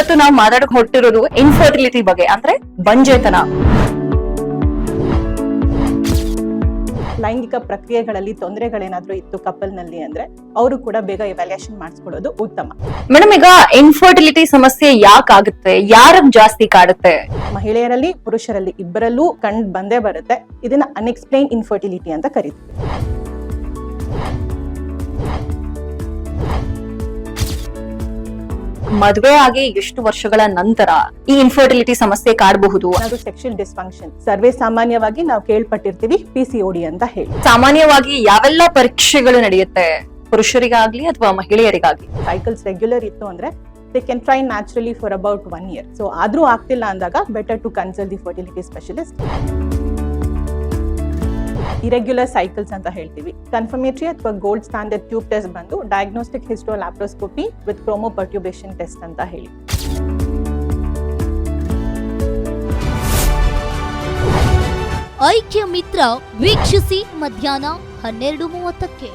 ಇವತ್ತು ನಾವು ಮಾತಾಡಕ್ ಹೊರಟಿರೋದು ಇನ್ಫರ್ಟಿಲಿಟಿ ಬಗ್ಗೆ, ಅಂದ್ರೆ ಬಂಜೆತನ. ಲೈಂಗಿಕ ಪ್ರಕ್ರಿಯೆಗಳಲ್ಲಿ ತೊಂದರೆಗಳೇನಾದ್ರೂ ಇತ್ತು ಕಪಲ್ ನಲ್ಲಿ ಅಂದ್ರೆ ಅವರು ಕೂಡ ಬೇಗ ಇವ್ಯಾಲ್ಯೂಯೇಷನ್ ಮಾಡಿಸ್ಕೊಳ್ಳೋದು ಉತ್ತಮ. ಮೇಡಮ್, ಈಗ ಇನ್ಫರ್ಟಿಲಿಟಿ ಸಮಸ್ಯೆ ಯಾಕಾಗುತ್ತೆ, ಯಾರಗ್ ಜಾಸ್ತಿ ಕಾಡುತ್ತೆ? ಮಹಿಳೆಯರಲ್ಲಿ ಪುರುಷರಲ್ಲಿ ಇಬ್ಬರಲ್ಲೂ ಕಂಡು ಬಂದೇ ಬರುತ್ತೆ. ಇದನ್ನ ಅನ್ಎಕ್ಸ್ಪ್ಲೈನ್ ಇನ್ಫರ್ಟಿಲಿಟಿ ಅಂತ ಕರೀತೀವಿ. ಮದುವೆ ಆಗಿ ಎಷ್ಟು ವರ್ಷಗಳ ನಂತರ ಈ ಇನ್ಫರ್ಟಿಲಿಟಿ ಸಮಸ್ಯೆ ಕಾಡಬಹುದು? ಅದು ಸೆಕ್ಷುಯಲ್ ಡಿಸ್ಫಂಕ್ಷನ್. ಸರ್ವೇ ಸಾಮಾನ್ಯವಾಗಿ ನಾವು ಕೇಳ್ಪಟ್ಟಿರ್ತೀವಿ PCOD ಅಂತ ಹೇಳಿ. ಸಾಮಾನ್ಯವಾಗಿ ಯಾವೆಲ್ಲ ಪರೀಕ್ಷೆಗಳು ನಡೆಯುತ್ತೆ, ಪುರುಷರಿಗಾಗ್ಲಿ ಅಥವಾ ಮಹಿಳೆಯರಿಗಾಗ್ಲಿ? ಸೈಕಲ್ಸ್ ರೆಗ್ಯುಲರ್ ಇತ್ತು ಅಂದ್ರೆ they can try naturally for about 1 year. So ಆದ್ರೂ ಆಗ್ತಿಲ್ಲ ಅಂದಾಗ better to consult the fertility specialist. Irregular cycles ಅಂತ ಹೇಳ್ತೀವಿ. ಕನ್ಫರ್ಮೇಟರಿ ಅಥವಾ ಗೋಲ್ಡ್ ಸ್ಟ್ಯಾಂಡರ್ಡ್ ಟ್ಯೂಬ್ ಟೆಸ್ಟ್ ಬಂದು diagnostic hysterolaparoscopy with chromopertubation test ಅಂತ ಹೇಳಿ. ಐಕ್ಯ ಮಿತ್ರ ವೀಕ್ಷಿಸಿ ಮಧ್ಯಾಹ್ನ 12:30ಕ್ಕೆ.